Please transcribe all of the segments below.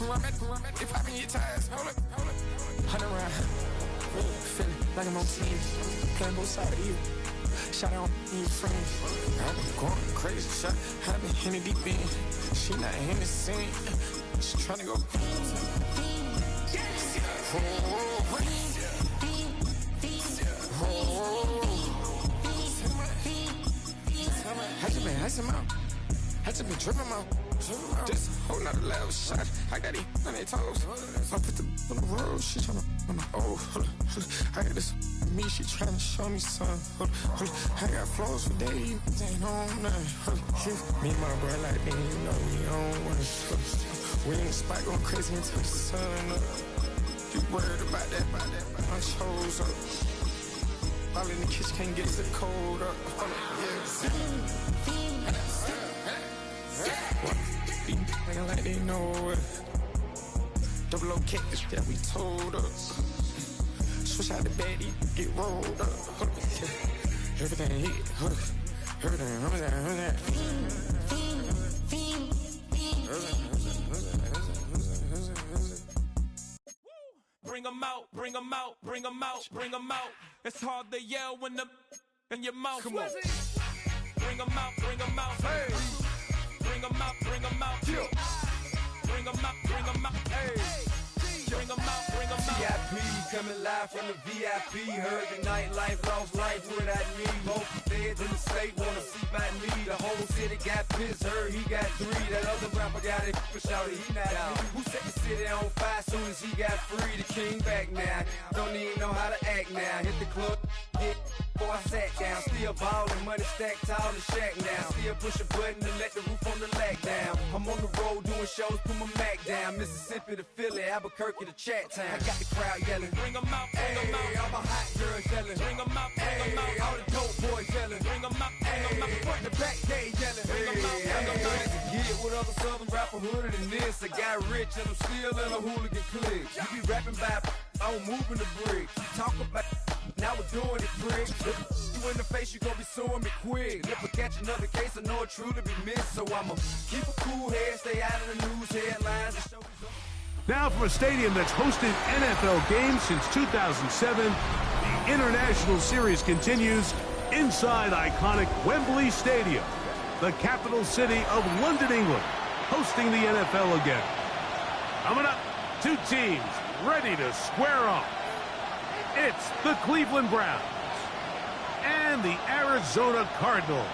If I can get ties, hold up. 100 round. Feeling like I'm on team. Playing both sides of you. Shot on your friends. I've been going crazy. Shot. I've been in the deep end. She not in the scene. She tryna go. I just been tripping out. Just holding out a loud shot. I got it on their toes. I put the on the road. She tryna, oh, hold up. I got this me. She tryna show me something. Hold up. I got flows for days. Ain't on nothing. Me and my bro like, man, you know we on one. We in the spot going crazy until the sun up. You worried about that? My shows up. All in the kitchen can't get the cold up. Nigga like they know it. Double O cakes that we told us. Switch out the baddie, get rolled up. Everything hit, everything. Bring 'em out, bring 'em out, bring 'em out, bring 'em out. It's hard to yell when the in your mouth. Come on. Bring 'em out, bring 'em out. Hey. Bring 'em out, bring 'em out. Yeah. Bring 'em out, bring 'em out. Hey. Bring 'em out, bring 'em out. VIP coming live from the VIP. Heard the nightlife, lost life without me. Both feds in the state wanna see by me. The whole city got pissed, heard he got 3. That other rapper got it for shouty, he not out. Who set the city on fire soon as he got free? The king back now, don't even know how to act now. Hit the club, get before I sat down. Still ballin', money stacked tall in shack now. Still push a button to let the roof on the lag down. I'm on the road doing shows, put my Mac down. Mississippi to Philly, Albuquerque to Chat Town. I got the crowd yelling, bring 'em out, bring 'em out. All my hot girls yelling, bring 'em out, bring 'em out. All the dope boys yelling, bring 'em out, bring 'em out. Front to back, they yelling, bring 'em out, bring 'em out. To get with other southern rapper hooded than this. I got rich and I'm still in a hooligan clique. You be rapping by, I'm moving the bricks. You talk about, now we're doing it, prick. You in the face, you gon' be suing me quick. If I catch another case, I know it truly be missed. So I'ma keep a cool head, stay out of the news headlines and show these. Now from a stadium that's hosted NFL games since 2007, the International Series continues inside iconic Wembley Stadium, the capital city of London, England, hosting the NFL again. Coming up, 2 teams ready to square off. It's the Cleveland Browns and the Arizona Cardinals.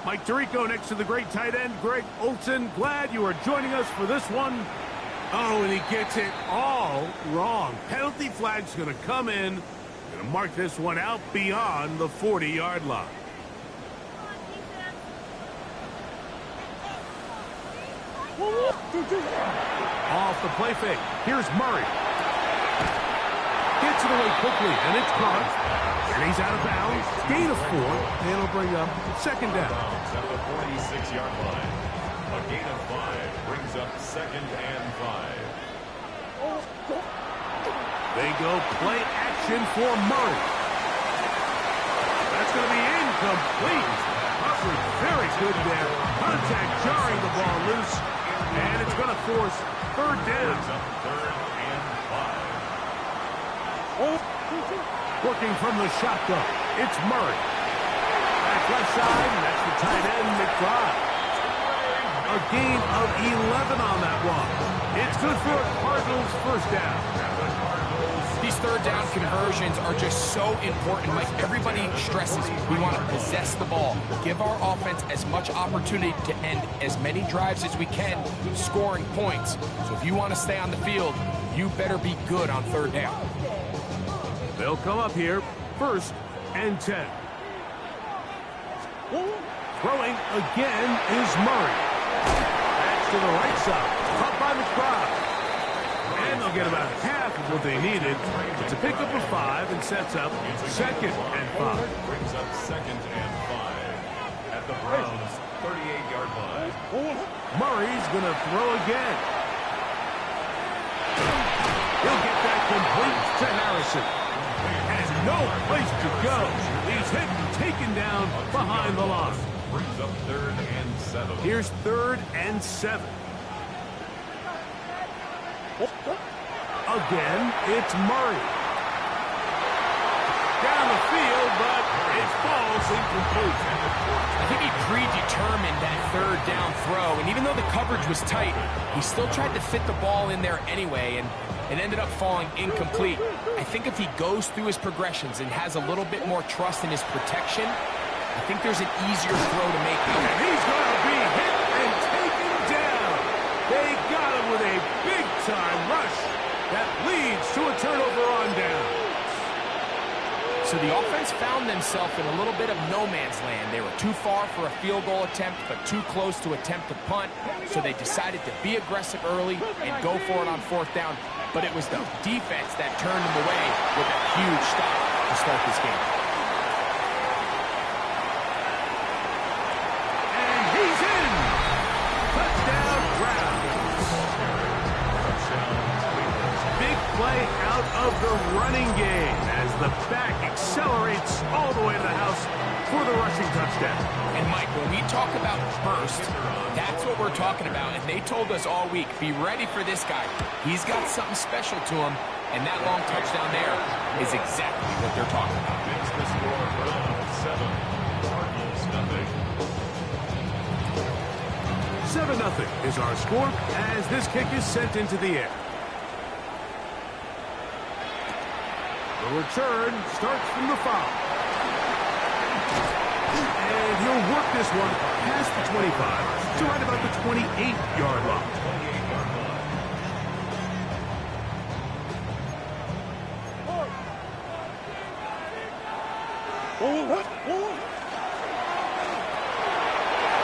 Mike Tirico next to the great tight end, Greg Olson. Glad you are joining us for this one. Oh, and he gets it all wrong. Penalty flag's going to come in. Going to mark this one out beyond the 40-yard line. Off the play fake. Here's Murray. Gets it away quickly, and it's caught. And he's out of bounds. Gain of 4, and it'll bring up 2nd down. At the 46-yard line. A gain of 5 brings up 2nd and 5. They go play action for Murray. That's going to be incomplete. Coverage very good there. Contact jarring the ball loose. And it's going to force 3rd down. Brings up 3rd and 5. Working from the shotgun, it's Murray. Back left side, and that's the tight end, McBride. A gain of 11 on that one. It's good for a Cardinals 1st down. These 3rd down conversions are just so important. Like everybody stresses, we want to possess the ball, give our offense as much opportunity to end as many drives as we can, scoring points. So if you want to stay on the field, you better be good on 3rd down. They'll come up here, 1st and 10. Throwing again is Murray. That's to the right side. Caught by McBride. And they'll get about half of what they needed. It's a pickup of 5 and sets up 2nd and 5. Brings up 2nd and 5 at the Browns' 38-yard line. Murray's going to throw again. He'll get that complete to Harrison. And no place to go. He's hit and taken down behind the line. Brings up 3rd and 7. Here's 3rd and 7. Again, it's Murray. Down the field, but it falls incomplete. I think he predetermined that 3rd down throw, and even though the coverage was tight, he still tried to fit the ball in there anyway, and it ended up falling incomplete. I think if he goes through his progressions and has a little bit more trust in his protection, I think there's an easier throw to make. And he's going to be hit and taken down. They got him with a big-time rush that leads to a turnover on down. So the offense found themselves in a little bit of no man's land. They were too far for a field goal attempt, but too close to attempt to punt. So they decided to be aggressive early and go for it on 4th down. But it was the defense that turned them away with a huge stop to start this game. And he's in. Touchdown, Browns. Big play out of the running game as the back accelerates all the way to the house for the rushing touchdown. And Mike, when we talk about burst, that's what we're talking about. And they told us all week, be ready for this guy. He's got something special to him, and that long touchdown there is exactly what they're talking about. Makes the score 7. Cardinals 7-0 nothing. is our score as this kick is sent into the air. The return starts from the 5. And he'll work this one past the 25 to right about the 28-yard line.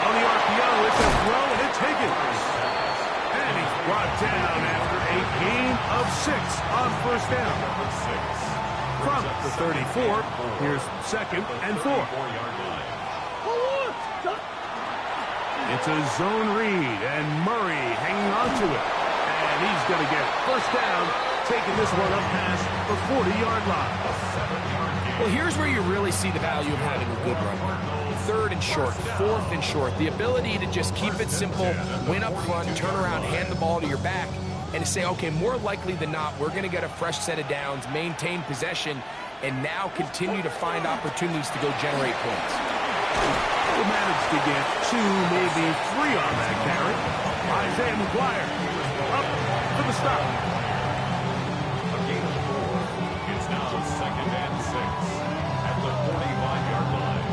On the RPO, it's a throw and it's Higgins. And he's brought down after a gain of 6 on 1st down. From the 34, here's 2nd and 4. It's a zone read, and Murray hanging on to it. And he's going to get 1st down, taking this one up past the 40-yard line. Well, here's where you really see the value of having a good run. 3rd and short, 4th and short. The ability to just keep it simple, win up front, turn around, hand the ball to your back, and to say, okay, more likely than not, we're going to get a fresh set of downs, maintain possession, and now continue to find opportunities to go generate points. We'll manage to get 2, maybe 3 on that carry. Isaiah McGuire up for the stop. A gain of 4. It's now 2nd and 6 at the 45-yard line.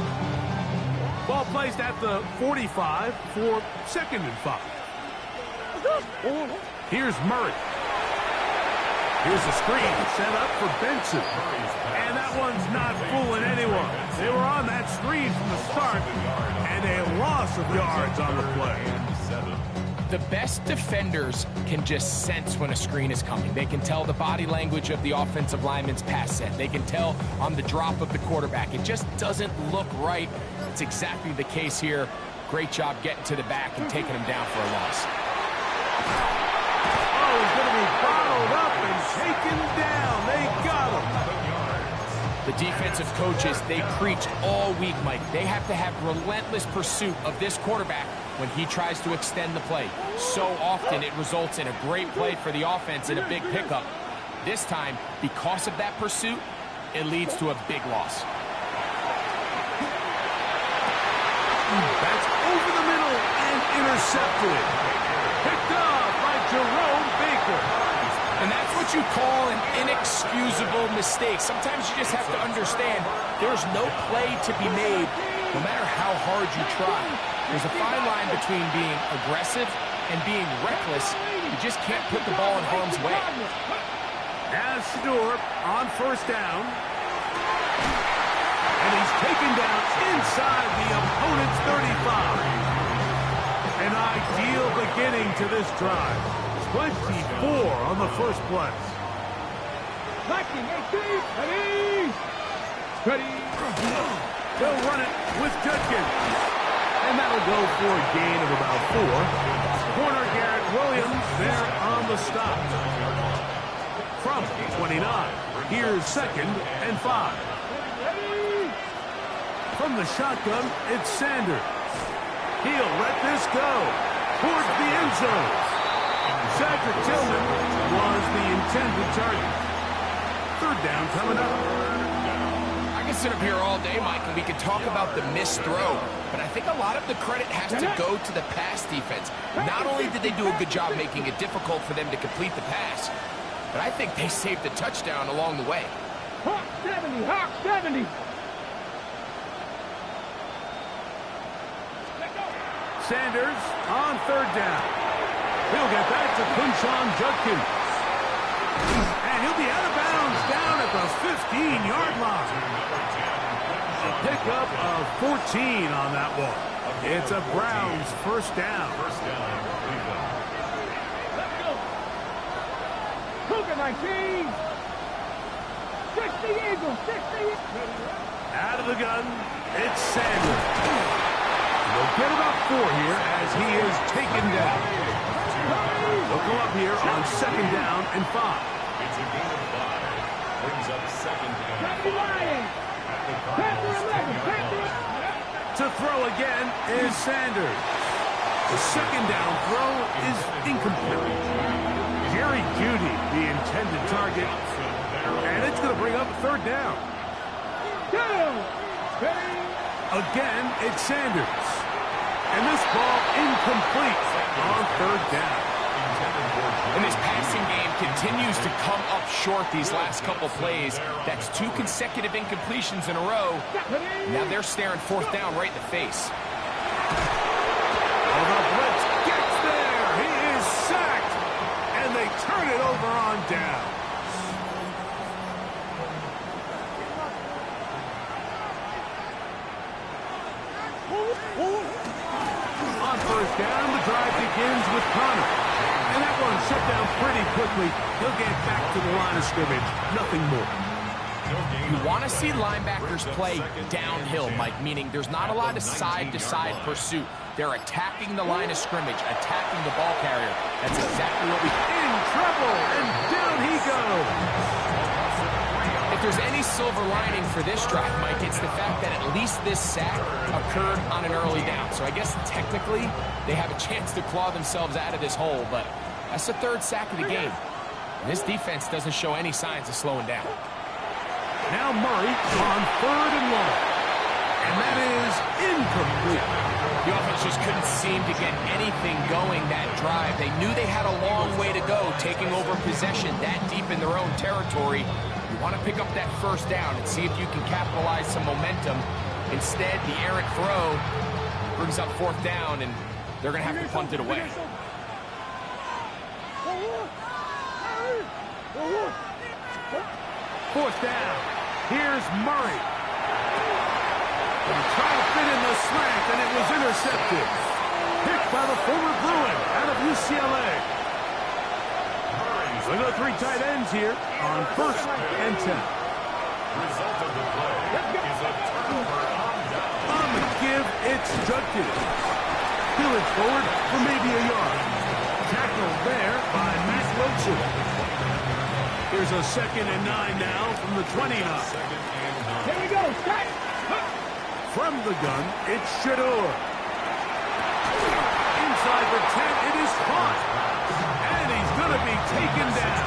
Ball placed at the 45 for 2nd and 5. Here's Murray. Here's the screen set up for Benson. And that one's not fooling anyone. They were on that screen from the start, and a loss of yards on the play. The best defenders can just sense when a screen is coming. They can tell the body language of the offensive lineman's pass set. They can tell on the drop of the quarterback. It just doesn't look right. It's exactly the case here. Great job getting to the back and taking him down for a loss. Oh, he's going to be bottled up and taken down. They got him. The defensive coaches, they preach all week, Mike. They have to have relentless pursuit of this quarterback when he tries to extend the play. So often it results in a great play for the offense and a big pickup. This time, because of that pursuit, it leads to a big loss. That's over the middle and intercepted. Picked off by Jerome Baker. And that's what you call an inexcusable mistake. Sometimes you just have to understand there's no play to be made, no matter how hard you try. There's a fine line between being aggressive and being reckless. You just can't put the ball in harm's way. As Stewart on 1st down. taken down inside the opponent's 35. An ideal beginning to this drive. 24 on the first play. Ready. They'll run it with Judkins. And that'll go for a gain of about 4. Corner Garrett Williams there on the stop. From 29, here's 2nd and 5. From the shotgun, it's Sanders. He'll let this go towards the end zone. Cedric Tillman was the intended target. 3rd down coming up. I can sit up here all day, Mike, and we can talk about the missed throw, but I think a lot of the credit has to go to the pass defense. Not only did they do a good job making it difficult for them to complete the pass, but I think they saved a touchdown along the way. Hawk 70, Hawk 70. Sanders on 3rd down. He'll get back to Quinshon Judkins. And he'll be out of bounds down at the 15-yard line. A pickup of 14 on that one. It's a Browns 1st down. Let's go. Cougar 19. 60 Eagles, 60. Out of the gun, it's Sanders. They'll get about 4 here as he is taken down. They'll go up here on 2nd down and 5. It's a gain of 5. Brings up 2nd down. To throw again is Sanders. The 2nd down throw is incomplete. Jerry Jeudy, the intended target. And it's going to bring up 3rd down. Again, it's Sanders. And this ball incomplete on 3rd down. And this passing game continues to come up short these last couple plays. That's 2 consecutive incompletions in a row. Now they're staring 4th down right in the face. Oh, the blitz gets there. He is sacked. And they turn it over on down. On 1st down, the drive begins with Connor. And that one shut down pretty quickly. He'll get back to the line of scrimmage. Nothing more. You want to see linebackers play downhill, Mike, meaning there's not a lot of side-to-side pursuit. They're attacking the line of scrimmage, attacking the ball carrier. That's exactly what we... In trouble, and down he goes. If there's any silver lining for this drive, Mike, it's the fact that at least this sack occurred on an early down. So I guess technically they have a chance to claw themselves out of this hole, but that's the 3rd sack of the game. And this defense doesn't show any signs of slowing down. Now Murray on 3rd and 1. And that is incomplete. The offense just couldn't seem to get anything going that drive. They knew they had a long way to go, taking over possession that deep in their own territory. You want to pick up that 1st down and see if you can capitalize some momentum. Instead, the errant throw brings up 4th down, and they're going to have to punt it away. 4th down. Here's Murray. And trying to fit in the slant, and it was intercepted. Picked by the former Bruin out of UCLA. So we go 3 tight ends here on 1st and 10. Result of the play is a turnover on down. On the give, it's Judkins. He'll it forward for maybe a yard. Tackled there by Matt Lotzen. Here's a 2nd and 9 now from the 29. Here we go, strike. From the gun, it's Shador. Inside the 10, it is caught. And he's going to be taken down.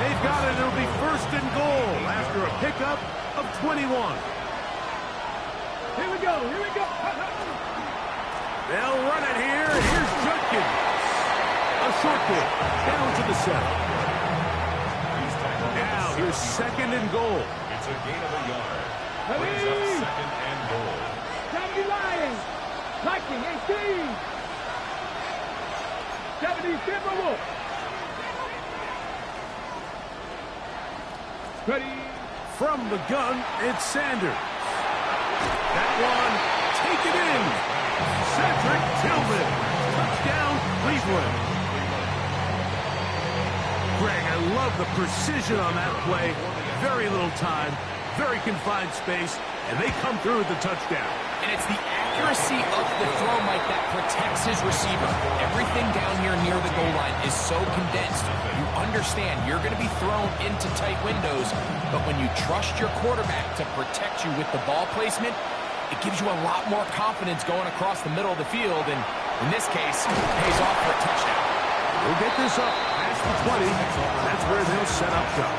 They've got it. It'll be 1st and goal after a pickup of 21. Here we go, here we go. They'll run it here. Here's Judkins. A short kick down to the 7. Now here's 2nd and goal. It's a gain of a yard. Brings up 2nd and goal. 70 Lions. Viking 18. 70 Timberwolves. Ready. From the gun, it's Sanders. one. Take it in. Cedric Tillman. Touchdown, Cleveland. Greg, I love the precision on that play. Very little time, very confined space, and they come through with the touchdown. And it's the accuracy of the throw, Mike, that protects his receiver. Everything down here near the goal line is so condensed. You understand you're going to be thrown into tight windows, but when you trust your quarterback to protect you with the ball placement, it gives you a lot more confidence going across the middle of the field, and in this case, it pays off for a touchdown. We'll get this up past the 20. That's where they'll set up shop.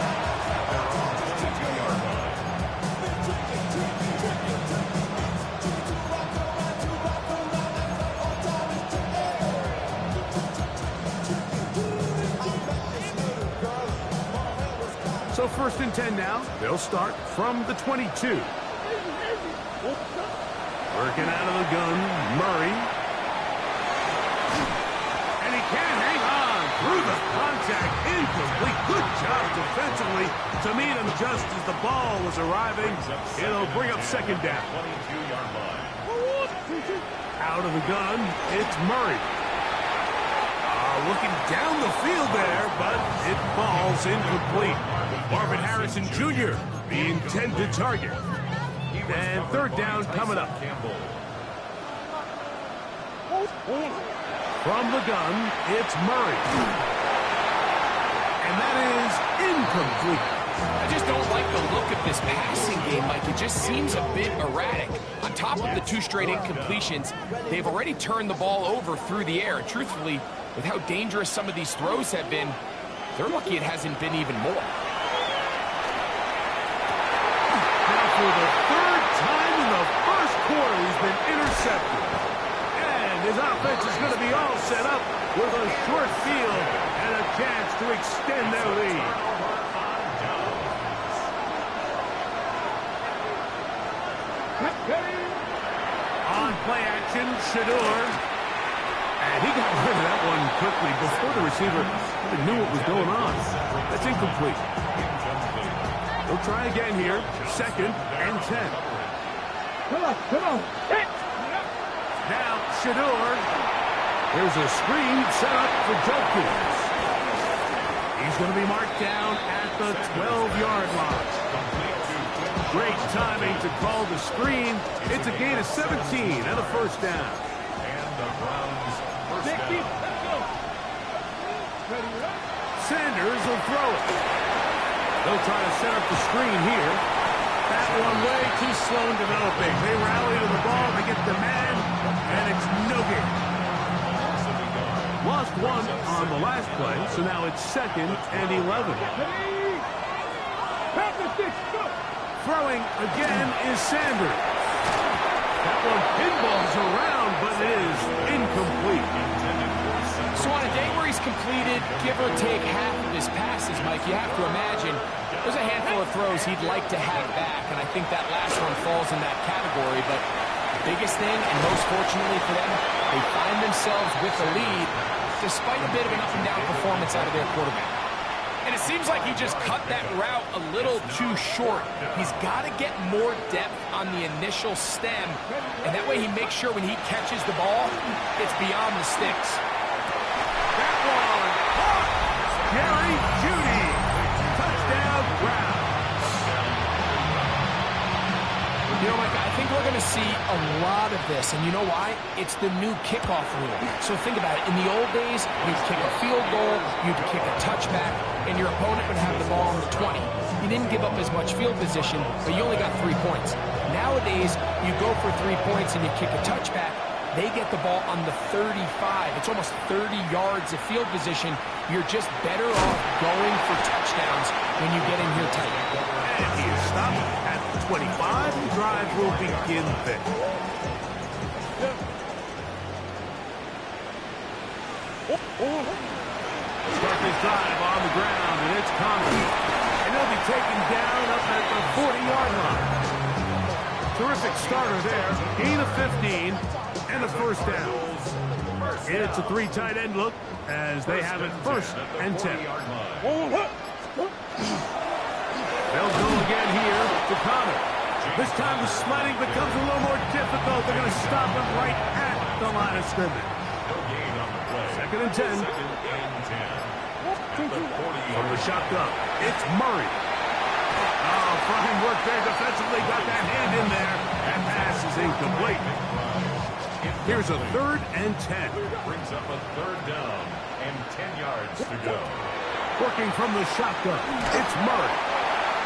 So 1st and 10 now. They'll start from the 22. Working out of the gun, Murray. And he can't hang on through the contact. Incomplete. Good job defensively to meet him just as the ball was arriving. It'll bring up 2nd down. Out of the gun, it's Murray. Looking down the field there, but it falls incomplete. Marvin Harrison Jr., the intended target. And 3rd down coming up. From the gun, it's Murray. And that is incomplete. I just don't like the look of this passing game, Mike. It just seems a bit erratic. On top of the 2 straight incompletions, they've already turned the ball over through the air. And truthfully, with how dangerous some of these throws have been, they're lucky it hasn't been even more. Now for the 3rd time in the 1st quarter, he's been intercepted. And his offense is going to be all set up with a short field and a chance to extend their lead. On play action, Shador. And he got rid of that one quickly before the receiver really knew what was going on. That's incomplete. We'll try again here. 2nd and 10. Come on. Hit. Now Shador. There's a screen set up for Jokins. He's going to be marked down at the 12-yard line. Great timing to call the screen. It's a gain of 17 and a 1st down. And the Browns first down. Sanders will throw it. They'll try to set up the screen here. That one way too slow in developing. They rally to the ball, they get the man, and it's no gain. Lost 1 on the last play, so now it's 2nd and 11. Throwing again is Sanders. That one pinballs around, but it is incomplete. So on a day where he's completed, give or take half of his passes, Mike, you have to imagine there's a handful of throws he'd like to have back, and I think that last one falls in that category. But the biggest thing, and most fortunately for them, they find themselves with the lead despite a bit of an up-and-down performance out of their quarterback. And it seems like he just cut that route a little too short. He's got to get more depth on the initial stem, and that way he makes sure when he catches the ball, it's beyond the sticks. That one caught. Jerry Jeudy. Touchdown, Browns. You know, Mike, I think we're going to see a lot of this, and you know why? It's the new kickoff rule. So think about it. In the old days, you'd kick a field goal, you'd kick a touchback, and your opponent would have the ball on the 20. You didn't give up as much field position, but you only got 3 points. Nowadays, you go for 3 points and you kick a touchback, they get the ball on the 35. It's almost 30 yards of field position. You're just better off going for touchdowns when you get in here tight. And he is stopped at the 25. The drive will begin there. Start this drive on the ground, and it's Conley. And he'll be taken down up at the 40-yard line. Terrific starter there. Gain of 15 and a 1st down. It's a 3 tight end look as they have it 1st and 10. They'll go again here to Connor. This time the sledding becomes a little more difficult. They're going to stop him right at the line of scrimmage. No gain on the play. Second and 10. Second and 10. At the 40. From the shotgun, it's Murray. Oh, fine work there defensively. Got that hand in there. That pass is incomplete. Here's a 3rd and 10. Brings up a 3rd down and 10 yards to go. Working from the shotgun, it's Murray.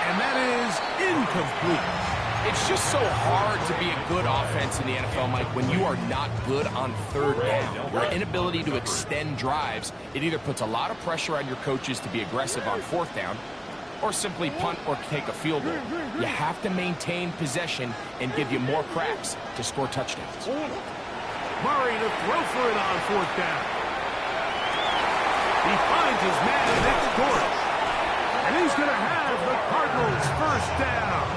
And that is incomplete. It's just so hard to be a good offense in the NFL, Mike, when you are not good on 3rd down. Your inability to extend drives, it either puts a lot of pressure on your coaches to be aggressive on 4th down, or simply punt or take a field goal. You have to maintain possession and give you more cracks to score touchdowns. Murray to throw for it on 4th down. He finds his man and it's Gordon. And he's going to have the Cardinals' 1st down.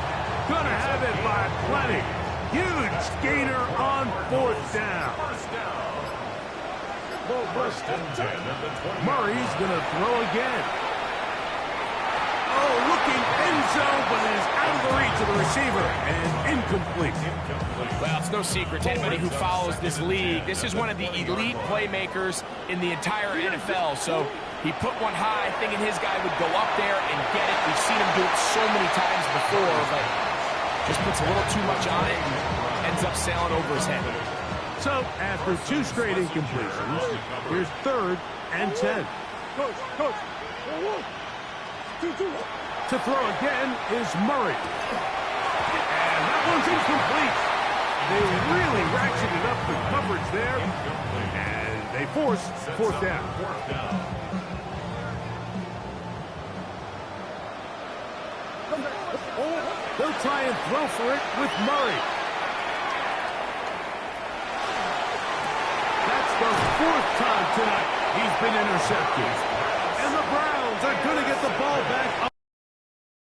Going to have it by plenty. Huge gainer on 4th down. First and 10 at the 20. Murray's going to throw again. Oh, looking end zone, but it is out of the reach of the receiver and incomplete. Well, it's no secret to anybody who follows this league. This is one of the elite playmakers in the entire NFL. So he put one high, thinking his guy would go up there and get it. We've seen him do it so many times before, but just puts a little too much on it and ends up sailing over his head. So after 2 straight incompletions, here's 3rd and 10. Coach. To throw again is Murray. And that one's incomplete. They really ratcheted up the coverage there. And they force 4th down. They'll try and throw for it with Murray. That's the 4th time tonight he's been intercepted.